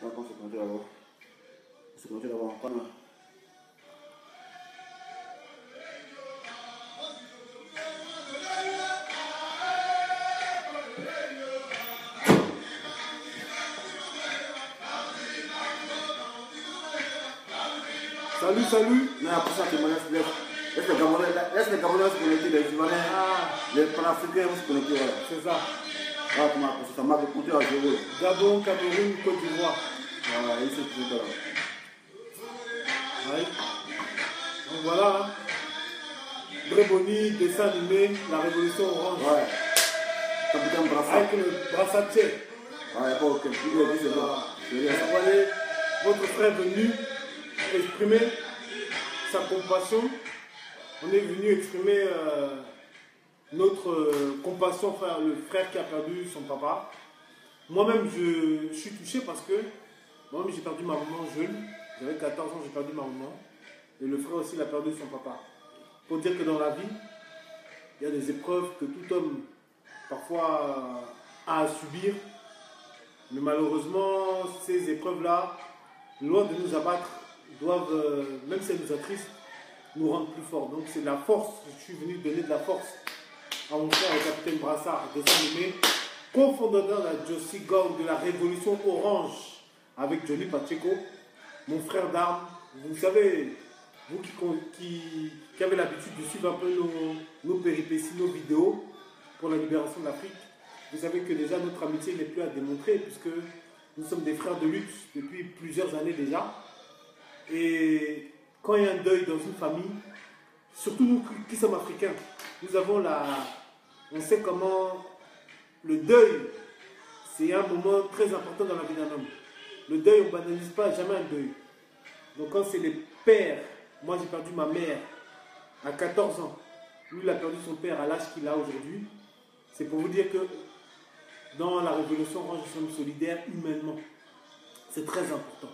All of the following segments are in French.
D'accord, c'est connecté d'abord. C'est connecté d'abord. Salut, salut. Non, après ça, tu me laisse. Laisse les Camerounais se connecter, les Ivoiriens, les Panafricains se connecter. Voilà. C'est ça. Ah, comment ça marque le compteur à 0. Gabon, Cameroun, Côte d'Ivoire. Voilà, et c'est tout là. Oui. Donc voilà. Dréboni, dessin animé, la révolution orange. Ouais. Capitaine Brassard. Avec le brassatier. Ouais, pas aucun. Il a dit c'est bon. Votre frère est venu exprimer sa compassion. On est venu exprimer notre compassion frère, le frère qui a perdu son papa. Moi-même, je suis touché parce que moi-même, j'ai perdu ma maman jeune. J'avais 14 ans, j'ai perdu ma maman. Et le frère aussi, il a perdu son papa. Pour dire que dans la vie, il y a des épreuves que tout homme, parfois, a à subir. Mais malheureusement, ces épreuves-là, loin de nous abattre, doivent, même si elles nous attristent, nous rendre plus forts. Donc c'est de la force. Je suis venu donner de la force à mon frère, le capitaine Brassard, dessin animé, cofondateur de la Josie Gang de la Révolution Orange avec Johnny Pacheco, mon frère d'armes. Vous savez, vous qui avez l'habitude de suivre un peu nos péripéties, nos vidéos pour la libération de l'Afrique, vous savez que déjà notre amitié n'est plus à démontrer puisque nous sommes des frères de lutte depuis plusieurs années déjà. Et quand il y a un deuil dans une famille, surtout nous qui sommes africains, nous avons on sait comment le deuil, c'est un moment très important dans la vie d'un homme. Le deuil, on ne banalise pas jamais un deuil. Donc quand c'est les pères, moi j'ai perdu ma mère à 14 ans, lui il a perdu son père à l'âge qu'il a aujourd'hui, c'est pour vous dire que dans la Révolution orange, nous sommes solidaires humainement. C'est très important.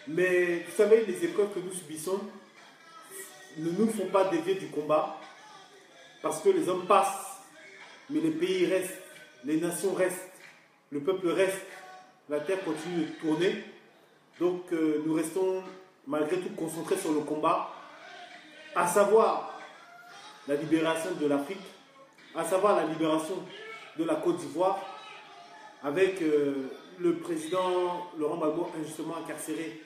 Mais vous savez, les épreuves que nous subissons ne nous font pas dévier du combat parce que les hommes passent, mais les pays restent, les nations restent, le peuple reste, la terre continue de tourner. Donc nous restons malgré tout concentrés sur le combat, à savoir la libération de l'Afrique, à savoir la libération de la Côte d'Ivoire, avec le président Laurent Gbagbo injustement incarcéré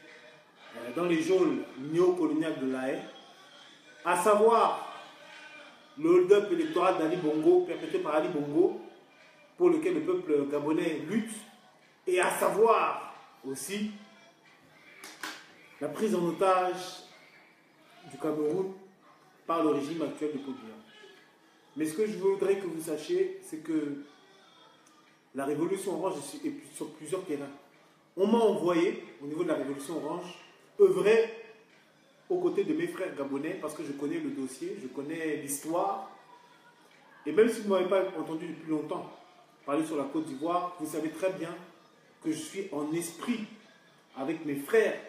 dans les geôles néocoloniales de La Haye, à savoir le hold-up électoral d'Ali Bongo, perpétré par Ali Bongo, pour lequel le peuple gabonais lutte, et à savoir aussi la prise en otage du Cameroun par le régime actuel de Côte d'Ivoire. Mais ce que je voudrais que vous sachiez, c'est que la Révolution orange est sur plusieurs terrains. On m'a envoyé, au niveau de la Révolution orange, œuvrer aux côtés de mes frères gabonais parce que je connais le dossier, je connais l'histoire. Et même si vous ne m'avez pas entendu depuis longtemps parler sur la Côte d'Ivoire, vous savez très bien que je suis en esprit avec mes frères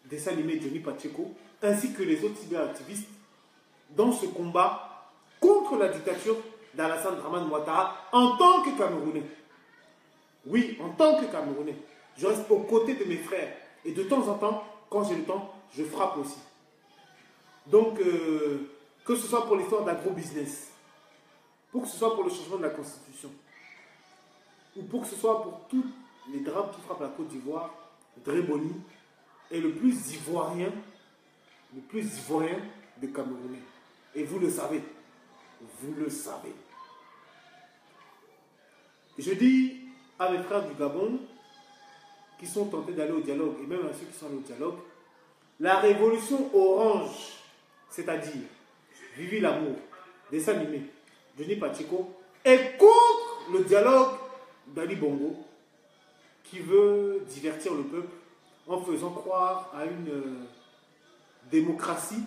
dessin animé Johnny Pacheco, ainsi que les autres cyberactivistes dans ce combat contre la dictature d'Alassane Dramane Ouattara en tant que Camerounais. Oui, en tant que Camerounais. Je reste aux côtés de mes frères. Et de temps en temps, quand j'ai le temps, je frappe aussi. Donc, que ce soit pour l'histoire d'agro-business, pour que ce soit pour le changement de la Constitution, ou pour que ce soit pour tous les drames qui frappent la Côte d'Ivoire, Dréboni est le plus ivoirien des Camerounais. Et vous le savez. Vous le savez. Je dis à mes frères du Gabon qui sont tentés d'aller au dialogue, et même à ceux qui sont allés au dialogue, la révolution orange, c'est-à-dire Vivi l'amour, dessin animé, Johnny Pacheco, est contre le dialogue d'Ali Bongo, qui veut divertir le peuple en faisant croire à une démocratie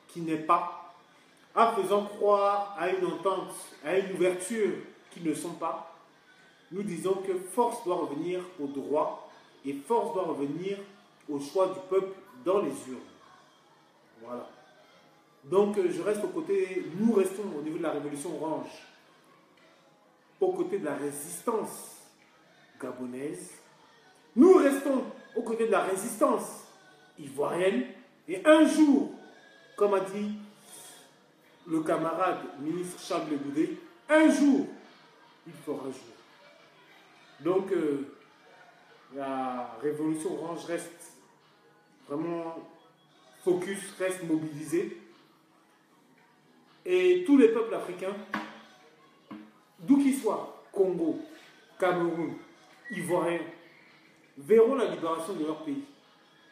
qui n'est pas, en faisant croire à une entente, à une ouverture qui ne sont pas. Nous disons que force doit revenir au droit et force doit revenir au choix du peuple dans les urnes. Voilà. Donc je reste aux côtés, nous restons au niveau de la Révolution orange, aux côtés de la résistance gabonaise, Nous restons aux côtés de la résistance ivoirienne et un jour, comme a dit le camarade ministre Charles Blé Goudé, un jour, il fera jour. Donc, la révolution orange reste vraiment focus, reste mobilisée. Et tous les peuples africains, d'où qu'ils soient, Congo, Cameroun, Ivoirien, verront la libération de leur pays.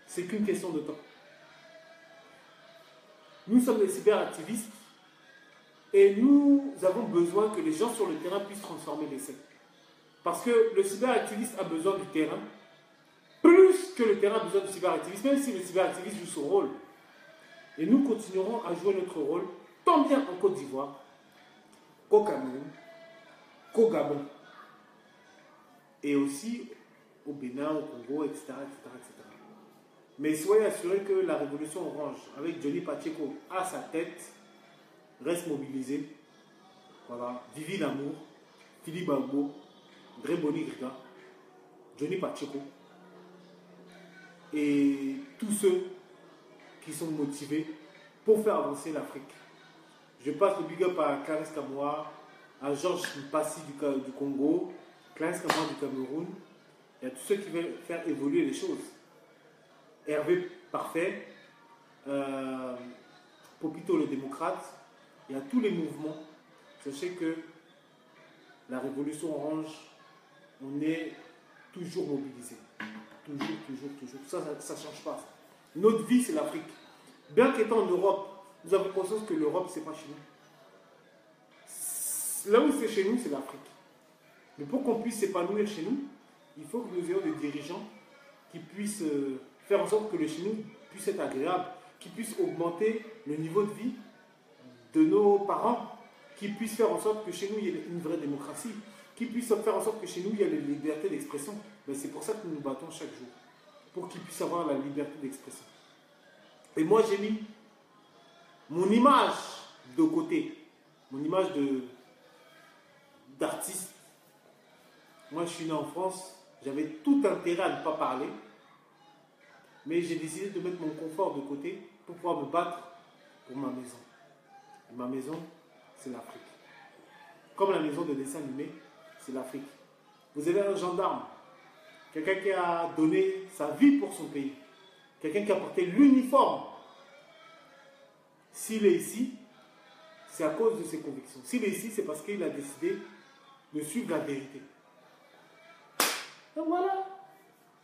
C'est qu'une question de temps. Nous sommes des cyberactivistes et nous avons besoin que les gens sur le terrain puissent transformer l'essai. Parce que le cyberactiviste a besoin du terrain, plus que le terrain a besoin du cyberactiviste, même si le cyberactiviste joue son rôle. Et nous continuerons à jouer notre rôle, tant bien en Côte d'Ivoire, qu'au Cameroun, qu'au Gabon, et aussi au Bénin, au Congo, etc., etc., etc. Mais soyez assurés que la révolution orange, avec Johnny Pacheco à sa tête, reste mobilisée. Voilà, Vivi Lamour, Philippe Bagbo, Dreboni Griga, Johnny Pacheco, et tous ceux qui sont motivés pour faire avancer l'Afrique. Je passe le big up à Clarence Kamoa, à Georges Mpassi du Congo, Clarence Kamoa du Cameroun, et à tous ceux qui veulent faire évoluer les choses. Hervé Parfait, Popito le démocrate, et à tous les mouvements. Sachez que la révolution orange, on est toujours mobilisé. Toujours, toujours, toujours. Ça ne change pas. Notre vie, c'est l'Afrique. Bien qu'étant en Europe, nous avons conscience que l'Europe, ce n'est pas chez nous. Là où c'est chez nous, c'est l'Afrique. Mais pour qu'on puisse s'épanouir chez nous, il faut que nous ayons des dirigeants qui puissent faire en sorte que le chez nous puisse être agréable, qui puissent augmenter le niveau de vie de nos parents, qui puissent faire en sorte que chez nous, il y ait une vraie démocratie, qui puissent faire en sorte que chez nous, il y ait la liberté d'expression. C'est pour ça que nous nous battons chaque jour, pour qu'ils puissent avoir la liberté d'expression. Et moi, j'ai mis mon image de côté, mon image d'artiste. Moi, je suis né en France, j'avais tout intérêt à ne pas parler, mais j'ai décidé de mettre mon confort de côté pour pouvoir me battre pour ma maison. Et ma maison, c'est l'Afrique. Comme la maison de dessin animé, c'est l'Afrique. Vous avez un gendarme, quelqu'un qui a donné sa vie pour son pays, quelqu'un qui a porté l'uniforme. S'il est ici, c'est à cause de ses convictions. S'il est ici, c'est parce qu'il a décidé de suivre la vérité. Donc voilà.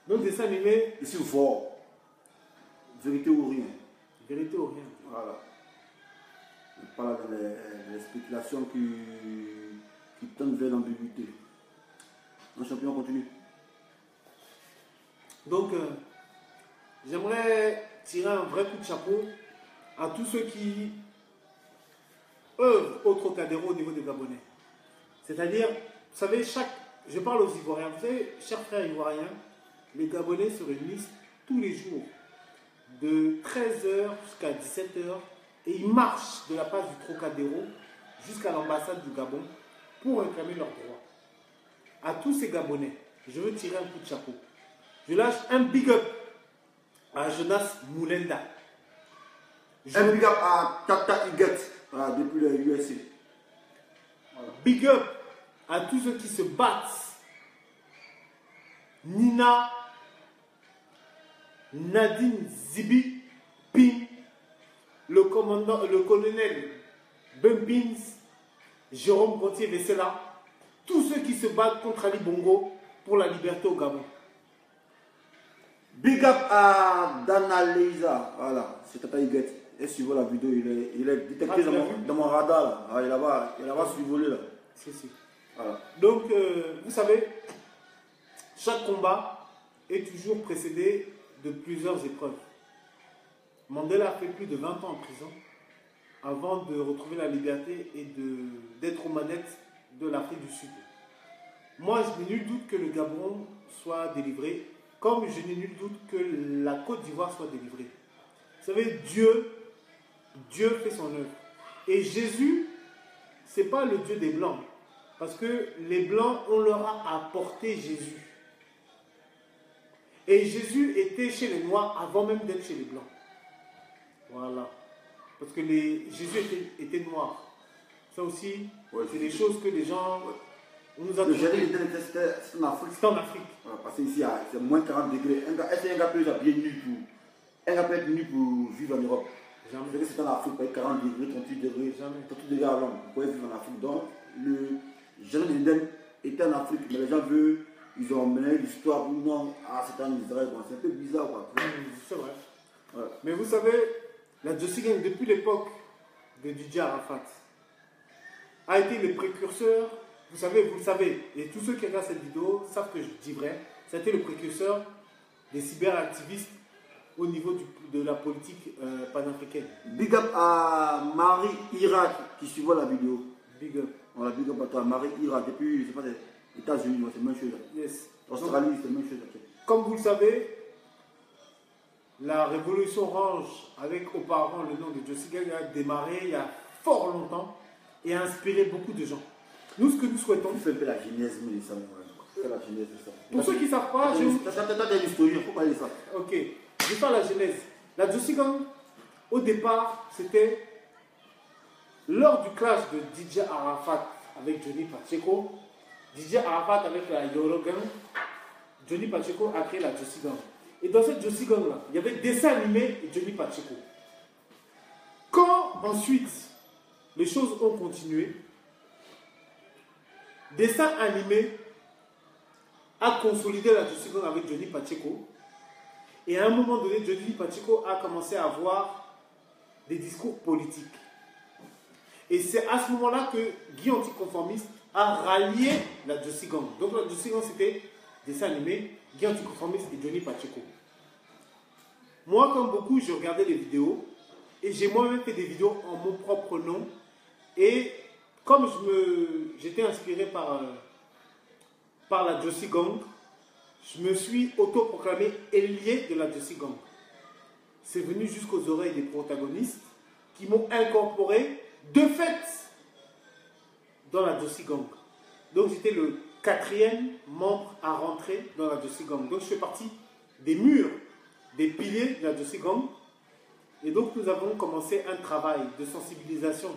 Donc dessin animé. Ici, fort. Vérité ou rien. Vérité ou rien. Voilà. On parle des spéculations qui tendent vers l'ambiguïté. Un champion continue. Donc, j'aimerais tirer un vrai coup de chapeau à tous ceux qui œuvrent au Trocadéro au niveau des Gabonais. C'est-à-dire, vous savez, je parle aux Ivoiriens, vous savez, chers frères Ivoiriens, les Gabonais se réunissent tous les jours de 13h jusqu'à 17h et ils marchent de la place du Trocadéro jusqu'à l'ambassade du Gabon pour réclamer leurs droits. À tous ces Gabonais, je veux tirer un coup de chapeau. Je lâche un big up à Jonas Moulenda. Un big up à Tata Higet depuis les USA. Voilà. Big up à tous ceux qui se battent. Nina, Nadine Zibi, Pin, le colonel Bumpins, Jérôme Gauthier-Vessela, tous ceux qui se battent contre Ali Bongo pour la liberté au Gabon. Big up à Dana Leiza, voilà, c'est Tata Higet. Et suivez la vidéo, il est détecté dans mon radar là. Ah, il a survolé là. Si. Voilà. Donc, vous savez, chaque combat est toujours précédé de plusieurs épreuves. Mandela a fait plus de 20 ans en prison avant de retrouver la liberté et d'être aux manettes de l'Afrique du Sud. Moi, je n'ai nul doute que le Gabon soit délivré, comme je n'ai nul doute que la Côte d'Ivoire soit délivrée. Vous savez, Dieu fait son œuvre. Et Jésus, ce n'est pas le Dieu des Blancs. Parce que les Blancs, on leur a apporté Jésus. Et Jésus était chez les Noirs avant même d'être chez les Blancs. Voilà. Parce que Jésus était noir. Ça aussi, c'est des choses que les gens... On nous a le jardin c'était en Afrique. C'était en Afrique. Voilà, parce qu'ici, c'est moins 40 degrés. Est-ce qu'un gars peut s'habiller nu pour... Un gars peut être nu pour vivre en Europe? Jamais. C'est en Afrique, 40 degrés, 38 degrés. Jamais. 38 degrés à Londres. Vous pouvez vivre en Afrique. Donc, le jardin d'Éden était en Afrique. Mais les gens veulent... Ils ont mené l'histoire pour non. Ah, c'était en Israël. Bon, c'est un peu bizarre, quoi. C'est vrai. Ouais. Mais vous savez, la Jossi Gang, depuis l'époque de Didier Arafat, a été le précurseur, vous le savez, et tous ceux qui regardent cette vidéo savent que je dis vrai, ça a été le précurseur des cyberactivistes au niveau de la politique panafricaine. Big up à Marie Ira qui suit la vidéo. Big up. Voilà, big up à toi, Marie Ira, depuis, je sais pas, les États-Unis, c'est la même chose. Yes. Australie, c'est la même chose. Comme vous le savez, la révolution orange, avec auparavant le nom de Jossi Gang, a démarré il y a fort longtemps et a inspiré beaucoup de gens. Nous, ce que nous souhaitons... On fait un peu la genèse, mais ça, c'est la genèse de ça. Pour ceux qui ne savent pas, T'as des historiens, il faut parler de ça. Ok, je vais faire la genèse. La Jossi Gang, au départ, c'était lors du clash de Didier Arafat avec Johnny Pacheco. Didier Arafat avec la Yoro Gang. Johnny Pacheco a créé la Jossi Gang. Et dans cette Jossi Gang là, il y avait dessin animé et Johnny Pacheco. Quand ensuite les choses ont continué, dessin animé a consolidé la Jossi Gang avec Johnny Pacheco. Et à un moment donné, Johnny Pacheco a commencé à avoir des discours politiques. Et c'est à ce moment-là que Guy Anticonformiste a rallié la Jossi Gang. Donc la Jossi Gang c'était dessin animé, Guy Anticonformiste et Johnny Pacheco. Moi, comme beaucoup, je regardais les vidéos et j'ai moi-même fait des vidéos en mon propre nom. Et comme j'étais inspiré par la Jossi Gang, je me suis autoproclamé ailier de la Jossi Gang. C'est venu jusqu'aux oreilles des protagonistes qui m'ont incorporé de fait dans la Jossi Gang. Donc j'étais le 4e membre à rentrer dans la Jossi Gang. Donc je fais partie des murs, des piliers de la Jossi Gang. Et donc nous avons commencé un travail de sensibilisation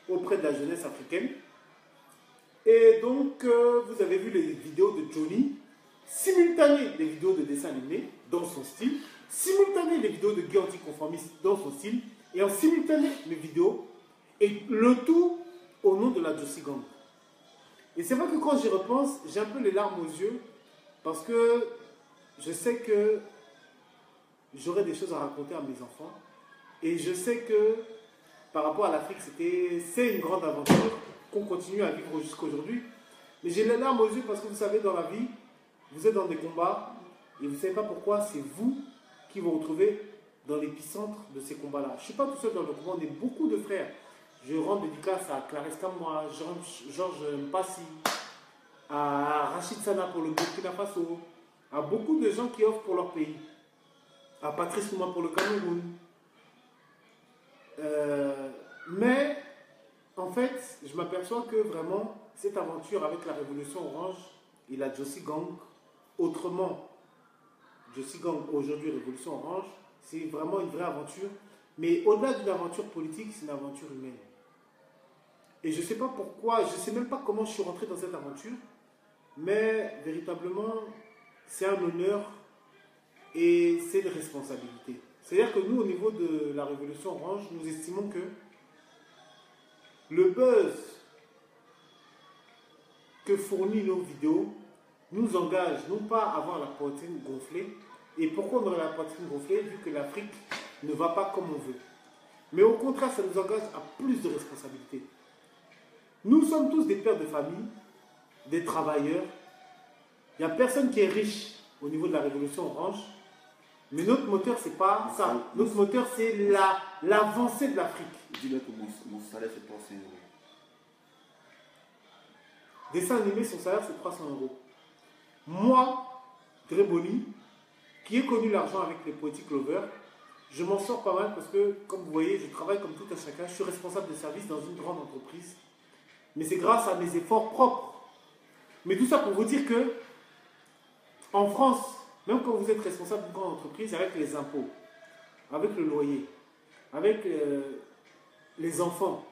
auprès de la jeunesse africaine. Et donc vous avez vu les vidéos de Johnny, simultanées les vidéos de dessin animé dans son style, simultanées les vidéos de Guy Anticonformiste dans son style, et en simultané mes vidéos, et le tout au nom de la Jossi Gang. Et c'est vrai que quand j'y repense, j'ai un peu les larmes aux yeux, parce que je sais que j'aurai des choses à raconter à mes enfants, et je sais que par rapport à l'Afrique, c'est une grande aventure qu'on continue à vivre jusqu'à aujourd'hui. Mais j'ai les larmes aux yeux parce que vous savez, dans la vie, vous êtes dans des combats, et vous ne savez pas pourquoi, c'est vous qui vous retrouvez dans l'épicentre de ces combats-là. Je ne suis pas tout seul dans le combat, on est beaucoup de frères. Je rends dédicace à Clarisse Kamwa, Georges Mpassi, à Rachid Sana pour le Burkina Faso, à beaucoup de gens qui offrent pour leur pays, à Patrice Mouma pour le Cameroun. Mais en fait, je m'aperçois que vraiment, cette aventure avec la Révolution Orange et la Jossi Gang, autrement, Jossi Gang aujourd'hui Révolution Orange, c'est vraiment une vraie aventure. Mais au-delà d'une aventure politique, c'est une aventure humaine. Et je ne sais pas pourquoi, je ne sais même pas comment je suis rentré dans cette aventure, mais véritablement, c'est un honneur et c'est une responsabilité. C'est-à-dire que nous, au niveau de la Révolution Orange, nous estimons que le buzz que fournit nos vidéos nous engage non pas à avoir la poitrine gonflée. Et pourquoi on aurait la poitrine gonflée vu que l'Afrique ne va pas comme on veut. Mais au contraire, ça nous engage à plus de responsabilités. Nous sommes tous des pères de famille, des travailleurs. Il n'y a personne qui est riche au niveau de la Révolution Orange. Mais notre moteur, c'est pas ça. Notre moteur, c'est l'avancée de l'Afrique. Dis-le que mon salaire, c'est 300 €. Dessin animé, son salaire, c'est 300 €. Moi, Dréboni, qui ai connu l'argent avec les Poetic Lovers, je m'en sors pas mal parce que, comme vous voyez, je travaille comme tout un chacun. Je suis responsable de service dans une grande entreprise. Mais c'est grâce à mes efforts propres. Mais tout ça pour vous dire que, en France, Même quand vous êtes responsable d'une grande entreprise, avec les impôts, avec le loyer, avec les enfants,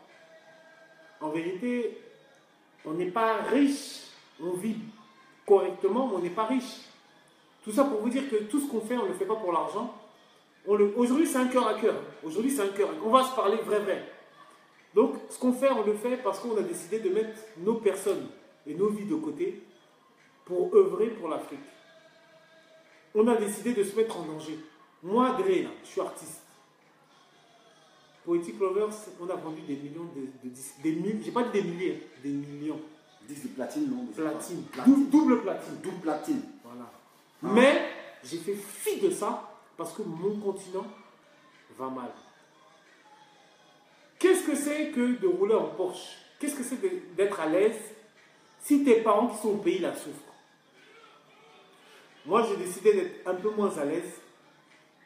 en vérité, on n'est pas riche, on vit correctement, mais on n'est pas riche. Tout ça pour vous dire que tout ce qu'on fait, on ne le fait pas pour l'argent. Aujourd'hui, c'est un cœur à cœur. Aujourd'hui, c'est un cœur. On va se parler vrai. Donc, ce qu'on fait, on le fait parce qu'on a décidé de mettre nos personnes et nos vies de côté pour œuvrer pour l'Afrique. On a décidé de se mettre en danger. Moi, Dre, là, je suis artiste. Poetic Lovers, on a vendu des millions de disques. J'ai pas dit des milliers, des millions. Disques de platine, non? Platine. Double platine. Double platine. Voilà. Ah. Mais j'ai fait fi de ça parce que mon continent va mal. Qu'est-ce que c'est que de rouler en Porsche? Qu'est-ce que c'est d'être à l'aise si tes parents qui sont au pays la souffrent? Moi, j'ai décidé d'être un peu moins à l'aise,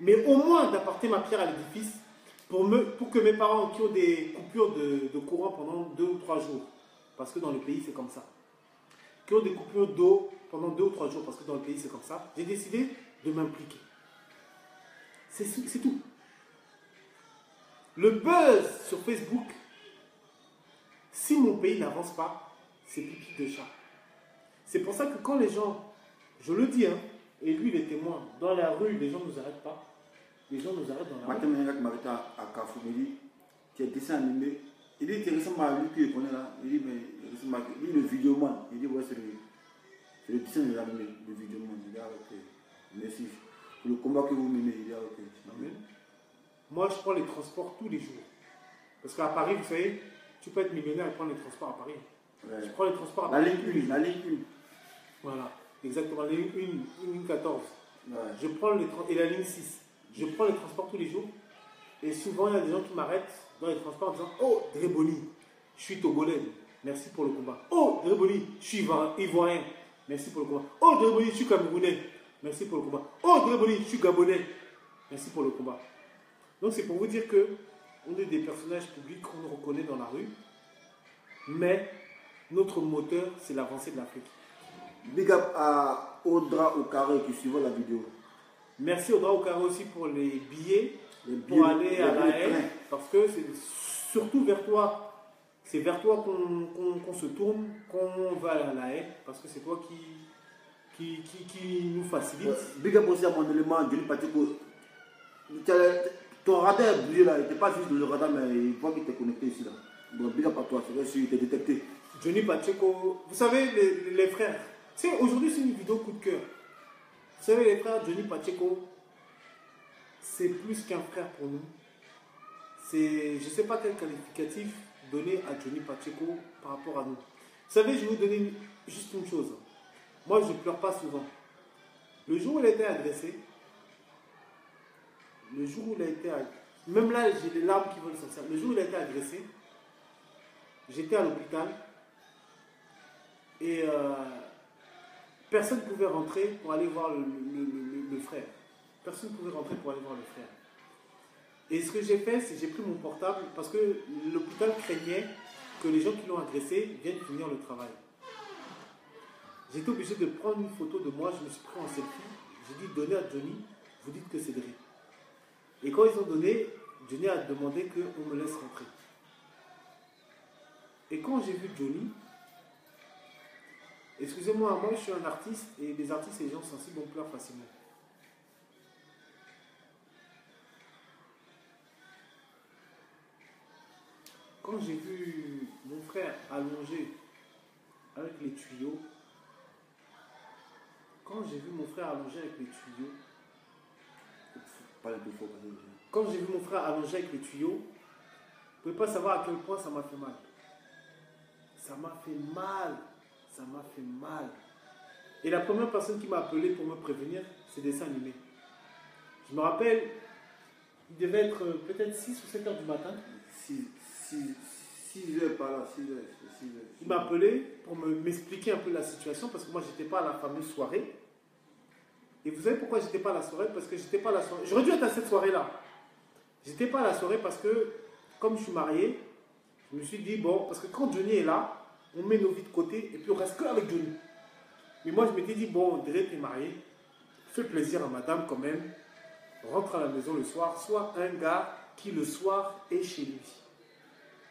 mais au moins d'apporter ma pierre à l'édifice pour que mes parents qui ont des coupures de courant pendant 2 ou 3 jours, parce que dans le pays c'est comme ça, qui ont des coupures d'eau pendant 2 ou 3 jours, parce que dans le pays c'est comme ça, j'ai décidé de m'impliquer. C'est tout. Le buzz sur Facebook, si mon pays n'avance pas, c'est pipi de chat. C'est pour ça que quand les gens, je le dis, hein, et lui il est témoin, dans la rue, les gens ne nous arrêtent pas. Les gens nous arrêtent dans la rue. Maintenant, il m'arrête à Carrefour, il dit, tu es dessin animé. Il dit, tu es récemment à lui qui connaît là. Il dit, mais lui, le vidéoman. Il dit, ouais, c'est le dessin animé, le vidéoman. Il dit, ah, ok, merci. Pour le combat que vous menez, il dit, ah, ok. Amen. Moi, je prends les transports tous les jours. Parce qu'à Paris, vous savez, tu peux être millionnaire et prendre les transports à Paris. Ouais. Je prends les transports à Paris. La ligne 1. Voilà, exactement. La ligne 1, ligne 14. Ouais. Je prends et la ligne 6. Je prends les transports tous les jours. Et souvent, il y a des gens qui m'arrêtent dans les transports en disant « Oh, Dreboni, je suis togolais. Merci pour le combat. Oh, Dreboni, je suis ivoirien. Merci pour le combat. Oh, Dreboni, je suis camerounais. Merci pour le combat. Oh, Dreboni, je suis gabonais. Merci pour le combat. » Donc, c'est pour vous dire que on est des personnages publics qu'on nous reconnaît dans la rue. Mais notre moteur, c'est l'avancée de l'Afrique. Big up à Audra Okare qui suivait la vidéo. Merci Audra Okare aussi pour les billets pour aller à La Haye. Parce que c'est surtout vers toi. C'est vers toi qu'on se tourne, qu'on va à La Haye. Parce que c'est toi qui nous facilite. Ouais. Big up aussi à mon élément, Johnny Pacheco. Ton radar est bougé là. Il n'était pas juste le radar, mais il voit qu'il était connecté ici là. Donc big up à toi, c'est vrai qu'il était détecté. Johnny Pacheco, vous savez les frères. Aujourd'hui c'est une vidéo coup de cœur. Vous savez les frères, Johnny Pacheco, c'est plus qu'un frère pour nous. Je ne sais pas quel qualificatif donner à Johnny Pacheco par rapport à nous. Vous savez, je vais vous donner juste une chose. Moi je ne pleure pas souvent. Le jour où il a été agressé, même là j'ai les larmes qui veulent sortir. Le jour où il a été agressé, j'étais à l'hôpital et personne ne pouvait rentrer pour aller voir le frère. Personne ne pouvait rentrer pour aller voir le frère. Et ce que j'ai fait, c'est que j'ai pris mon portable parce que l'hôpital craignait que les gens qui l'ont agressé viennent finir le travail. J'étais obligé de prendre une photo de moi, je me suis pris en selfie. J'ai dit, donnez à Johnny, vous dites que c'est Dre. Et quand ils ont donné, Johnny a demandé qu'on me laisse rentrer. Et quand j'ai vu Johnny, excusez-moi, moi je suis un artiste et les artistes et les gens sensibles on pleure facilement. Quand j'ai vu mon frère allongé avec les tuyaux, quand j'ai vu mon frère allongé avec les tuyaux, vous ne pouvez pas savoir à quel point ça m'a fait mal. Ça m'a fait mal. Et la première personne qui m'a appelé pour me prévenir, c'est Dessin Animé. Je me rappelle, il devait être peut-être 6 ou 7 heures du matin. 6 heures par là, 6 heures. Il m'a appelé pour m'expliquer un peu la situation parce que moi, je n'étais pas à la fameuse soirée. Et vous savez pourquoi je n'étais pas à la soirée? Parce que j'étais pas à la soirée. J'aurais dû être à cette soirée-là. J'étais pas à la soirée parce que, comme je suis marié, je me suis dit, bon, parce que quand Johnny est là, on met nos vies de côté et puis on reste que avec Johnny. Mais moi, je m'étais dit, bon, Dre, t'es marié, fait plaisir à madame quand même, rentre à la maison le soir, soit un gars qui le soir est chez lui.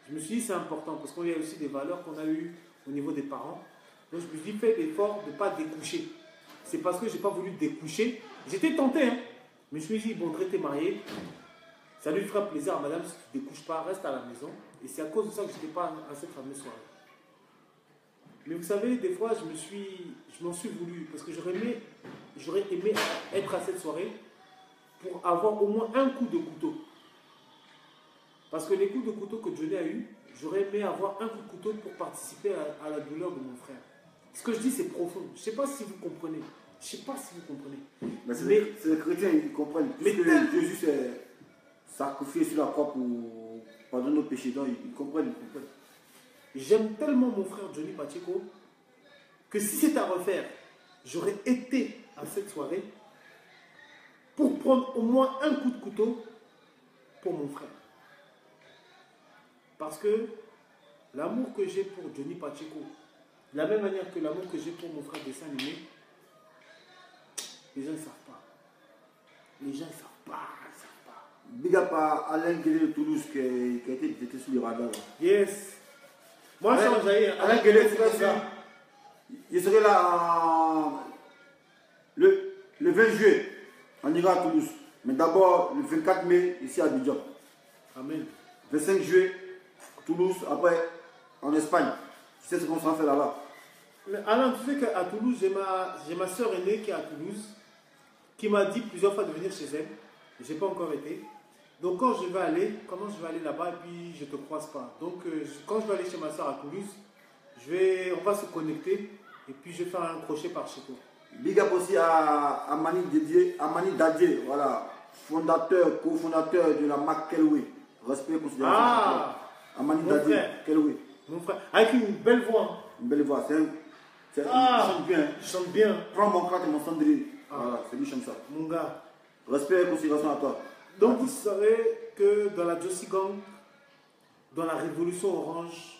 Je me suis dit c'est important parce qu'il y a aussi des valeurs qu'on a eues au niveau des parents. Donc je me suis dit fais l'effort de ne pas découcher. C'est parce que je n'ai pas voulu découcher. J'étais tenté, hein. Mais je me suis dit, bon, t'es marié, ça lui fera plaisir à madame si tu ne découches pas, reste à la maison. Et c'est à cause de ça que je n'étais pas à cette fameuse soirée. Mais vous savez, des fois, je m'en suis voulu parce que j'aurais aimé être à cette soirée pour avoir au moins un coup de couteau. Parce que les coups de couteau que Johnny a eu, j'aurais aimé avoir un coup de couteau pour participer à la douleur de mon frère. Ce que je dis, c'est profond. Je ne sais pas si vous comprenez. Je ne sais pas si vous comprenez. Mais c'est les chrétiens, ils comprennent. Puisque Jésus s'est sacrifié sur la croix pour pardonner nos péchés. Donc, ils comprennent. J'aime tellement mon frère Johnny Pacheco que si c'est à refaire, j'aurais été à cette soirée pour prendre au moins un coup de couteau pour mon frère. Parce que l'amour que j'ai pour Johnny Pacheco, de la même manière que l'amour que j'ai pour mon frère dessin animé, les gens ne savent pas. Les gens ne savent pas. Big up à Alain Guélé de Toulouse qui a été sur le radar. Yes. Moi, Alain, Alain Guélé, c'est ça. Je serai là le 20 juillet. On ira à Toulouse. Mais d'abord, le 24 mai, ici à Abidjan. Amen. 25 juillet, Toulouse. Après, en Espagne. Tu sais ce qu'on s'en fait là-bas. Alain, tu sais qu'à Toulouse, j'ai ma soeur aînée qui est à Toulouse, qui m'a dit plusieurs fois de venir chez elle. Je n'ai pas encore été. Donc quand je vais aller, comment je vais aller là-bas et puis je ne te croise pas. Donc quand je vais aller chez ma soeur à Toulouse, on va se connecter et puis je vais faire un crochet par chez toi. Big up aussi à Mani Dadier, voilà, cofondateur de la marque Kelway. Respect, considération. Ah, Amani Dadier, Kelway. Mon frère, avec une belle voix. Une belle voix, il chante bien. Il chante bien. Prends mon crâne et mon cendrier. Voilà, c'est lui qui chante ça. Mon gars. Respect et considération à toi. Donc vous savez que dans la Josie Gang, dans la Révolution Orange,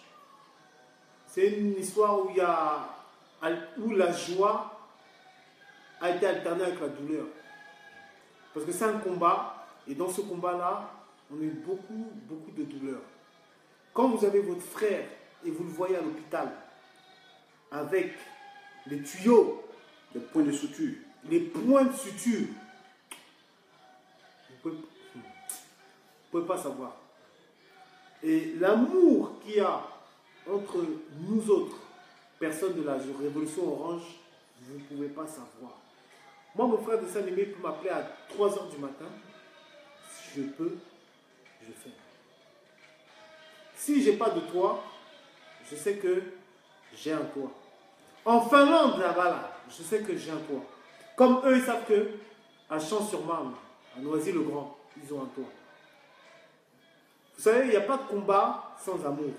c'est une histoire où la joie a été alternée avec la douleur. Parce que c'est un combat, et dans ce combat-là, on a eu beaucoup de douleur. Quand vous avez votre frère et vous le voyez à l'hôpital, avec les tuyaux, les points de suture, vous ne pouvez pas savoir. Et l'amour qu'il y a entre nous autres, personnes de la Révolution Orange, vous ne pouvez pas savoir. Moi, mon frère de Saint-Aimé peut m'appeler à 3 h du matin. Si je peux, je fais. Si je n'ai pas de toit, je sais que j'ai un toit. En Finlande, là-bas, là, je sais que j'ai un toit. Comme eux, ils savent que à Champs-sur-Marne, à Noisy-le-Grand, ils ont un toit. Vous savez, il n'y a pas de combat sans amour.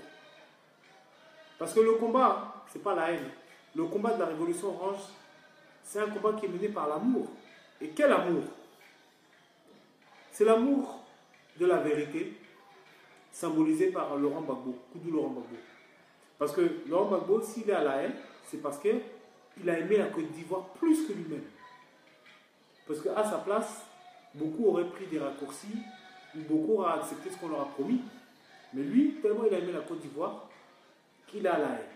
Parce que le combat, ce n'est pas la haine. Le combat de la Révolution Orange, c'est un combat qui est mené par l'amour. Et quel amour? C'est l'amour de la vérité, symbolisé par Laurent Gbagbo, Koudou Laurent Gbagbo. Parce que Laurent Gbagbo, s'il est à la haine, c'est parce qu'il a aimé la Côte d'Ivoire plus que lui-même. Parce qu'à sa place, beaucoup auraient pris des raccourcis, ou beaucoup auraient accepté ce qu'on leur a promis. Mais lui, tellement il a aimé la Côte d'Ivoire, qu'il est à la haine.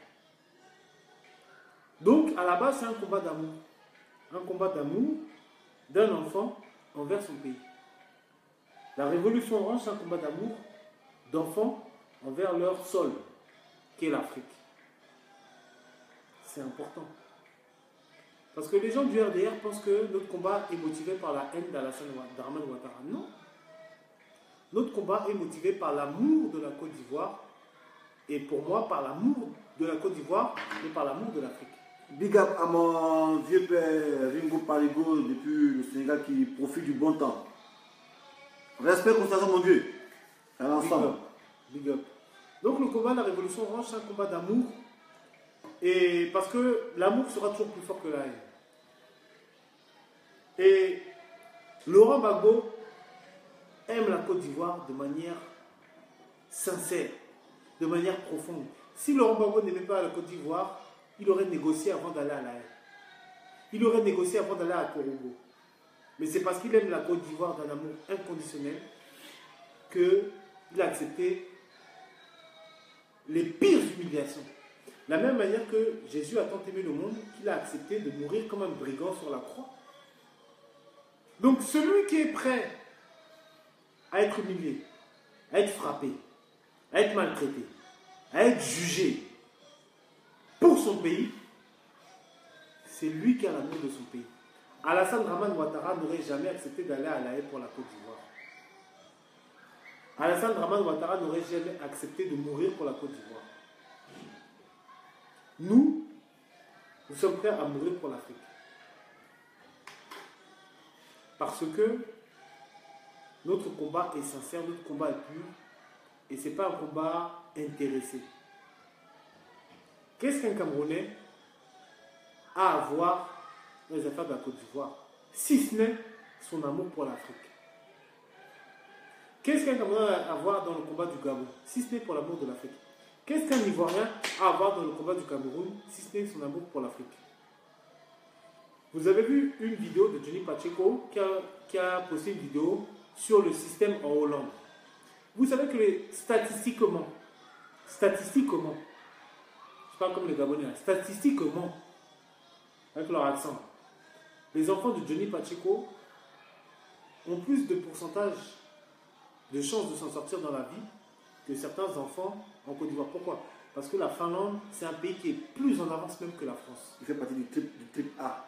Donc, à la base, c'est un combat d'amour. Un combat d'amour d'un enfant envers son pays. La Révolution Orange, c'est un combat d'amour d'enfants envers leur sol, qui est l'Afrique. C'est important. Parce que les gens du RDR pensent que notre combat est motivé par la haine d'Alassane Ouattara. Non. Notre combat est motivé par l'amour de la Côte d'Ivoire. Et pour moi, par l'amour de la Côte d'Ivoire et par l'amour de l'Afrique. Big up à mon vieux père Ringo Parigo depuis le Sénégal qui profite du bon temps. Respect, constatation, mon vieux. À l'ensemble. Big up. Donc le combat de la Révolution Orange, c'est un combat d'amour. Et parce que l'amour sera toujours plus fort que la haine. Et Laurent Gbagbo aime la Côte d'Ivoire de manière sincère, de manière profonde. Si Laurent Gbagbo n'aimait pas la Côte d'Ivoire, il aurait négocié avant d'aller à la haine. Il aurait négocié avant d'aller à Korogo. Mais c'est parce qu'il aime la Côte d'Ivoire d'un amour inconditionnel qu'il a accepté les pires humiliations. De la même manière que Jésus a tant aimé le monde qu'il a accepté de mourir comme un brigand sur la croix. Donc celui qui est prêt à être humilié, à être frappé, à être maltraité, à être jugé pour son pays, c'est lui qui a l'amour de son pays. Alassane Dramane Ouattara n'aurait jamais accepté d'aller à La Haye pour la Côte d'Ivoire. Alassane Dramane Ouattara n'aurait jamais accepté de mourir pour la Côte d'Ivoire. Nous sommes prêts à mourir pour l'Afrique. Parce que notre combat est sincère, notre combat est pur, et ce n'est pas un combat intéressé. Qu'est-ce qu'un Camerounais a à voir dans les affaires de la Côte d'Ivoire, si ce n'est son amour pour l'Afrique? Qu'est-ce qu'un Camerounais a à voir dans le combat du Gabon, si ce n'est pour l'amour de l'Afrique? Qu'est-ce qu'un Ivoirien a à voir dans le combat du Cameroun, si ce n'est son amour pour l'Afrique? Vous avez vu une vidéo de Johnny Pacheco qui a posté une vidéo sur le système en Hollande. Vous savez que statistiquement, je parle comme les Gabonais, statistiquement, avec leur accent, les enfants de Johnny Pacheco ont plus de pourcentage de chances de s'en sortir dans la vie que certains enfants en Côte d'Ivoire. Pourquoi? Parce que la Finlande, c'est un pays qui est plus en avance même que la France. Il fait partie du type A.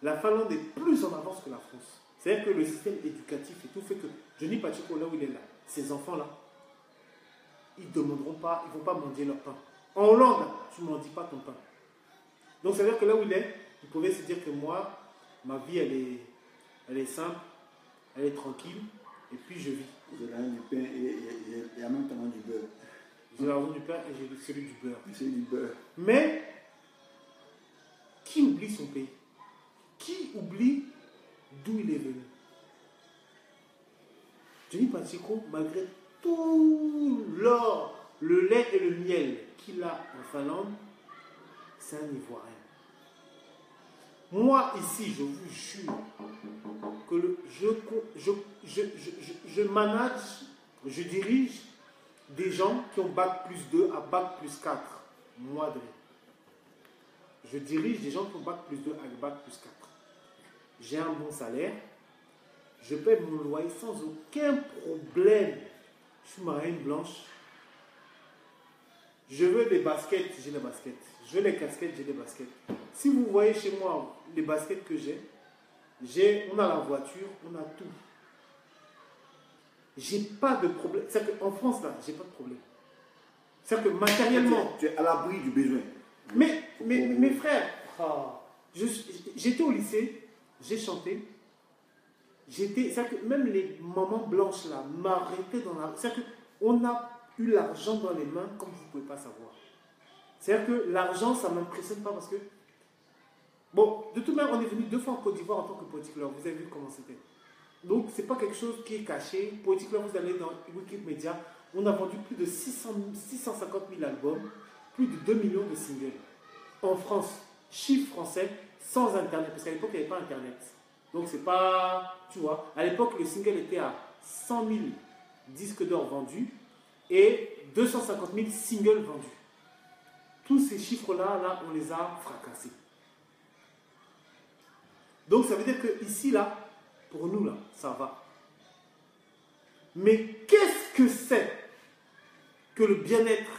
La Finlande est plus en avance que la France. C'est-à-dire que le système éducatif et tout fait que Johnny Pacheco, là où il est là, ces enfants-là, ils ne demanderont pas, ils ne vont pas mendier leur pain. En Hollande, tu ne mendis pas ton pain. Donc ça veut dire que là où il est, il pouvait se dire que moi, ma vie, elle est simple, elle est tranquille, et puis je vis. J'ai l'argent du pain et en même temps du beurre. J'ai l'argent du pain et j'ai celui du beurre. Celui du beurre. Mais, qui oublie son pays? Qui oublie d'où il est venu? Johnny Pacheco, malgré tout l'or, le lait et le miel qu'il a en Finlande, c'est un Ivoirien. Moi, ici, je vous jure que je manage, je dirige des gens qui ont bac plus 2 à bac plus 4. Moi, je dirige des gens qui ont bac plus 2 à bac plus 4. J'ai un bon salaire. Je paie mon loyer sans aucun problème. Je suis marine blanche. Je veux des baskets, j'ai des baskets. Je veux les casquettes, j'ai des baskets. Si vous voyez chez moi les baskets que on a la voiture, on a tout. J'ai pas de problème. C'est qu'en France, là, j'ai pas de problème. C'est que matériellement... Tu es à l'abri du besoin. Mais mes frères, j'étais au lycée, j'ai chanté. C'est-à-dire que même les mamans blanches là m'arrêtaient dans la... C'est-à-dire qu'on a eu l'argent dans les mains comme vous ne pouvez pas savoir. C'est-à-dire que l'argent, ça ne m'impressionne pas parce que... Bon, de toute manière, on est venu 2 fois en Côte d'Ivoire en tant que politicleur. Vous avez vu comment c'était. Donc, ce n'est pas quelque chose qui est caché. Politicleur, vous allez dans Wikipédia. On a vendu plus de 650 000 albums, plus de 2 millions de singles. En France, chiffre français, sans Internet. Parce qu'à l'époque, il n'y avait pas Internet. Donc, c'est pas... Tu vois, à l'époque, le single était à 100 000 disques d'or vendus et 250 000 singles vendus. Tous ces chiffres-là, on les a fracassés. Donc, ça veut dire que ici, là, pour nous, là, ça va. Mais qu'est-ce que c'est que le bien-être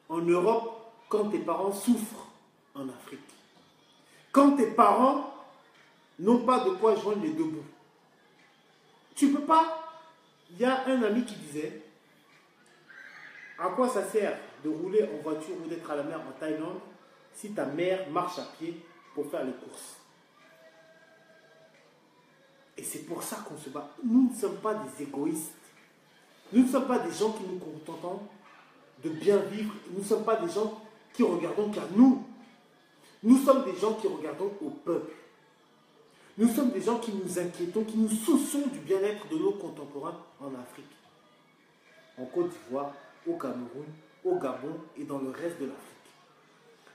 en Europe quand tes parents souffrent en Afrique? Quand tes parents n'ont pas de quoi joindre les deux bouts. Tu peux pas... Il y a un ami qui disait, à quoi ça sert de rouler en voiture ou d'être à la mer en Thaïlande si ta mère marche à pied pour faire les courses? Et c'est pour ça qu'on se bat. Nous ne sommes pas des égoïstes. Nous ne sommes pas des gens qui nous contentons de bien vivre. Nous ne sommes pas des gens qui regardons qu'à nous. Nous sommes des gens qui regardons au peuple. Nous sommes des gens qui nous inquiétons, qui nous soucions du bien-être de nos contemporains en Afrique, en Côte d'Ivoire, au Cameroun, au Gabon et dans le reste de l'Afrique.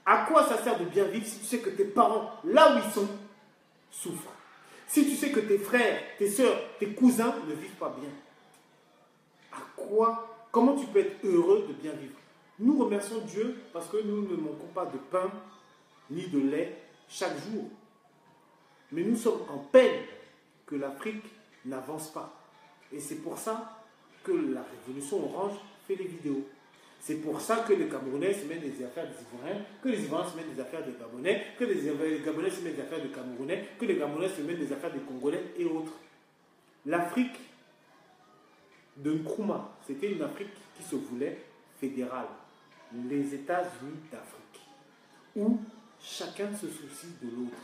À quoi ça sert de bien vivre si tu sais que tes parents, là où ils sont, souffrent? Si tu sais que tes frères, tes soeurs, tes cousins ne vivent pas bien, comment tu peux être heureux de bien vivre? Nous remercions Dieu parce que nous ne manquons pas de pain ni de lait chaque jour. Mais nous sommes en peine que l'Afrique n'avance pas. Et c'est pour ça que la Révolution Orange fait les vidéos. C'est pour ça que les Camerounais se mêlent des affaires des Ivoiriens, que les Ivoiriens se mêlent des affaires des Gabonais, que les Gabonais se mêlent des affaires des Camerounais, que les Camerounais se mêlent des affaires des Congolais et autres. L'Afrique de Nkrumah, c'était une Afrique qui se voulait fédérale. Les États-Unis d'Afrique, où chacun se soucie de l'autre.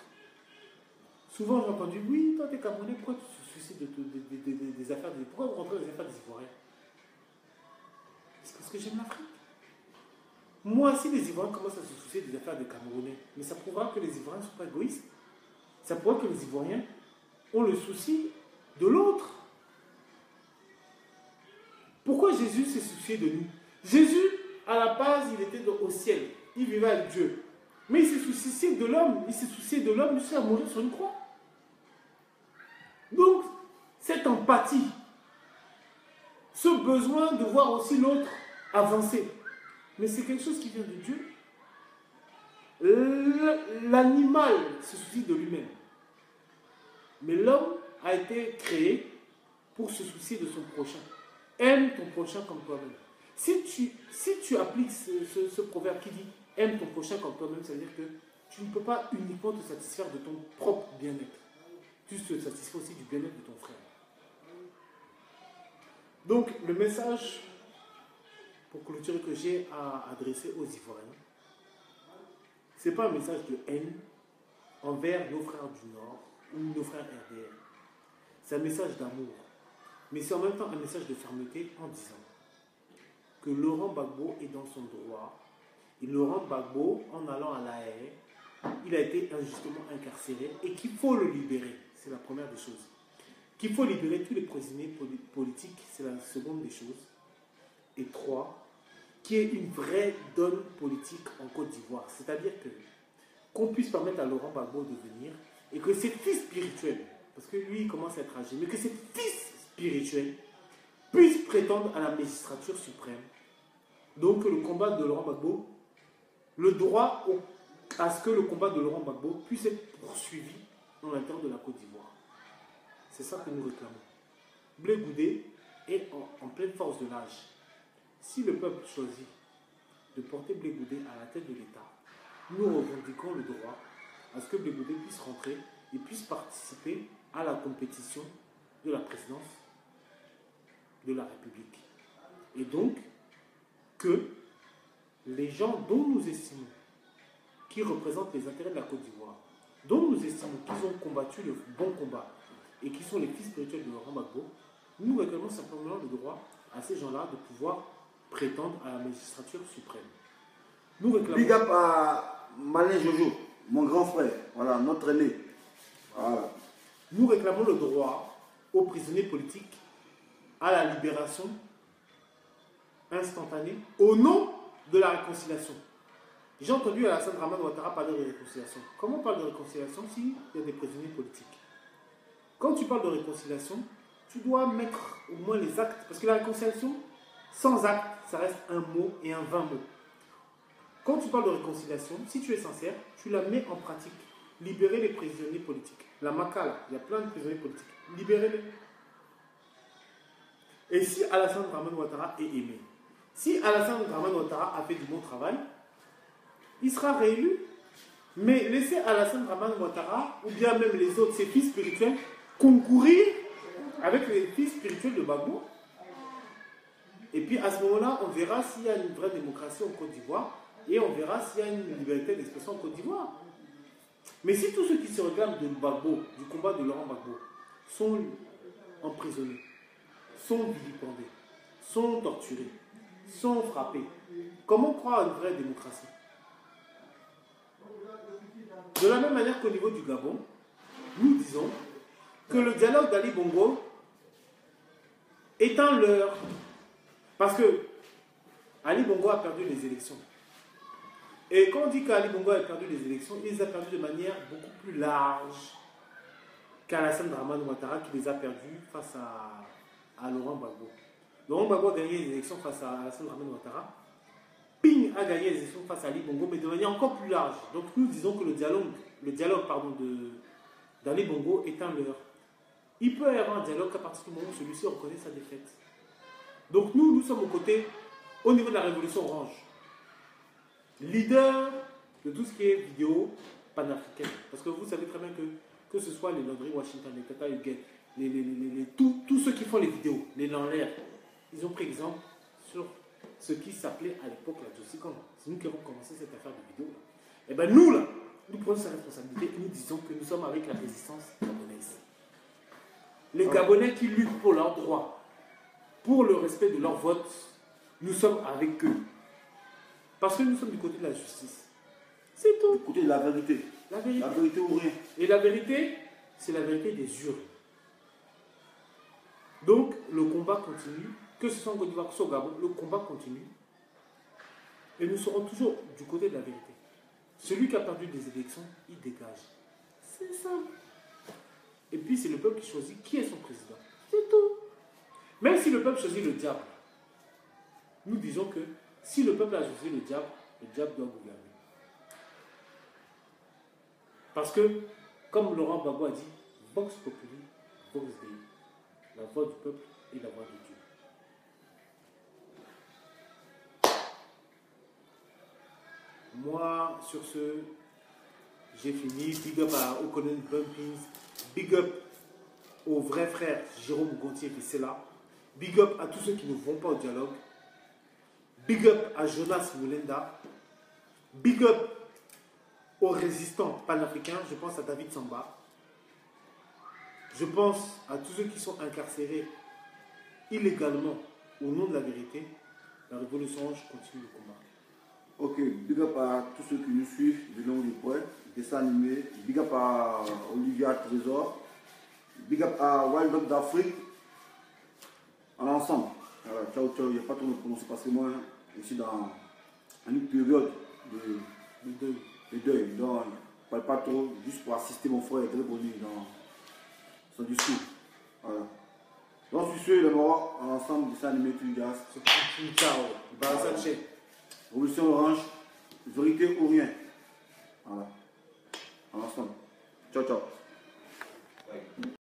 Souvent j'ai entendu, oui, toi t'es Camerounais, pourquoi tu te soucies des affaires des... Pourquoi vous rentrez dans les affaires des Ivoiriens? C'est parce que j'aime l'Afrique. Moi, si les Ivoiriens commencent à se soucier des affaires des Camerounais, mais ça prouvera que les Ivoiriens ne sont pas égoïstes. Ça prouvera que les Ivoiriens ont le souci de l'autre. Pourquoi Jésus s'est soucié de nous? Jésus, à la base, il était au ciel. Il vivait avec Dieu. Mais il s'est soucié de l'homme. Il s'est soucié de l'homme jusqu'à mourir sur une croix. Donc, cette empathie, ce besoin de voir aussi l'autre avancer, mais c'est quelque chose qui vient de Dieu. L'animal se soucie de lui-même. Mais l'homme a été créé pour se soucier de son prochain. Aime ton prochain comme toi-même. Si tu appliques ce proverbe qui dit « aime ton prochain comme toi-même », ça veut dire que tu ne peux pas uniquement te satisfaire de ton propre bien-être. Tu te satisfais aussi du bien-être de ton frère. Donc, le message, pour clôturer, que j'ai à adresser aux Ivoiriens, ce n'est pas un message de haine envers nos frères du Nord ou nos frères RDR. C'est un message d'amour. Mais c'est en même temps un message de fermeté en disant que Laurent Gbagbo est dans son droit. Et Laurent Gbagbo, en allant à La Haye, il a été injustement incarcéré et qu'il faut le libérer. C'est la première des choses. Qu'il faut libérer tous les prisonniers politiques, c'est la seconde des choses. Et 3, qu'il y ait une vraie donne politique en Côte d'Ivoire. C'est-à-dire qu'on puisse permettre à Laurent Gbagbo de venir et que ses fils spirituels, parce que lui il commence à être âgé, mais que ses fils spirituels puissent prétendre à la magistrature suprême. Donc le combat de Laurent Gbagbo, le droit à ce que le combat de Laurent Gbagbo puisse être poursuivi dans l'intérieur de la Côte d'Ivoire. C'est ça que nous réclamons. Blé Goudé est en pleine force de l'âge. Si le peuple choisit de porter Blé Goudé à la tête de l'État, nous revendiquons le droit à ce que Blé Goudé puisse rentrer et puisse participer à la compétition de la présidence de la République. Et donc, que les gens dont nous estimons qui représentent les intérêts de la Côte d'Ivoire, dont nous estimons qu'ils ont combattu le bon combat et qui sont les fils spirituels de Laurent Gbagbo, nous réclamons simplement le droit à ces gens-là de pouvoir prétendre à la magistrature suprême. Nous réclamons... Big up à Malin Jojo, mon grand frère, voilà, notre aîné. Voilà. Nous réclamons le droit aux prisonniers politiques à la libération instantanée au nom de la réconciliation. J'ai entendu Alassane Dramane Ouattara parler de réconciliation. Comment on parle de réconciliation s'il y a des prisonniers politiques? Quand tu parles de réconciliation, tu dois mettre au moins les actes. Parce que la réconciliation, sans acte, ça reste un mot et un vain mot. Quand tu parles de réconciliation, si tu es sincère, tu la mets en pratique. Libérer les prisonniers politiques. La Makala, il y a plein de prisonniers politiques. Libérez-les. Et si Alassane Dramane Ouattara est aimé, si Alassane Dramane Ouattara a fait du bon travail, il sera réélu. Mais laissez Alassane Dramane Ouattara, ou bien même les autres, ses fils spirituels, concourir avec les fils spirituels de Gbagbo. Et puis à ce moment-là, on verra s'il y a une vraie démocratie en Côte d'Ivoire et on verra s'il y a une liberté d'expression en Côte d'Ivoire. Mais si tous ceux qui se réclament de Gbagbo, du combat de Laurent Gbagbo, sont emprisonnés, sont vilipendés, sont torturés, sont frappés, comment croire à une vraie démocratie? De la même manière qu'au niveau du Gabon, nous disons que le dialogue d'Ali Bongo est un leurre. Parce que Ali Bongo a perdu les élections. Et quand on dit qu'Ali Bongo a perdu les élections, il les a perdues de manière beaucoup plus large qu'Alassane Dramane Ouattara qui les a perdus face à Laurent Gbagbo. Laurent Gbagbo a gagné les élections face à Alassane Dramane Ouattara. Ping a gagné les élections face à Ali Bongo, mais de manière encore plus large. Donc nous disons que le dialogue d'Ali Bongo est un leurre. Il peut y avoir un dialogue qu'à partir du moment où celui-ci reconnaît sa défaite. Donc nous sommes aux côtés, au niveau de la révolution orange, leader de tout ce qui est vidéo panafricaine. Parce que vous savez très bien que ce soit les Landry Washington, les Tata Huguet, tous ceux qui font les vidéos, les Lanlaire, ils ont pris exemple sur ce qui s'appelait à l'époque la Jossican. C'est nous qui avons commencé cette affaire de vidéo. Et bien nous, là, nous prenons sa responsabilité et nous disons que nous sommes avec la résistance gabonaise. Les Gabonais qui luttent pour leurs droits, pour le respect de leur vote, nous sommes avec eux. Parce que nous sommes du côté de la justice. C'est tout. Du côté de la vérité. La vérité. La vérité ou rien. Et la vérité, c'est la vérité des urnes. Donc, le combat continue. Que ce soit en Côte d'Ivoire, que ce soit au Gabon, le combat continue. Et nous serons toujours du côté de la vérité. Celui qui a perdu des élections, il dégage. C'est simple. Et puis, c'est le peuple qui choisit qui est son président. C'est tout. Même si le peuple choisit le diable, nous disons que si le peuple a choisi le diable doit gouverner. Parce que, comme Laurent Gbagbo a dit, Vox Populi, Vox Dei. La voix du peuple et la voix de Dieu. Moi, sur ce, j'ai fini. Big up à Okonen Bumpings. Big up au vrai frère Jérôme Gontier qui est là. Big up à tous ceux qui ne vont pas au dialogue. Big up à Jonas Moulenda. Big up aux résistants panafricains. Je pense à David Samba. Je pense à tous ceux qui sont incarcérés illégalement au nom de la vérité. La révolution orange continue le combat. Ok, big up à tous ceux qui nous suivent du long du poing, dessin animé. Big up à Olivia Trésor. Big up à Wild Dog d'Afrique. En ensemble. Voilà, ciao, ciao. Il n'y a pas trop de prononcer parce que moi, je suis dans une période de deuil. Donc, je ne parle pas trop, juste pour assister mon frère très connu dans son discours. Voilà. Donc, je suis le mort en ensemble, dessin animé, tu gaz. Ciao. Voilà. Révolution orange, vérité ou rien. Voilà. En ensemble. Ciao, ciao.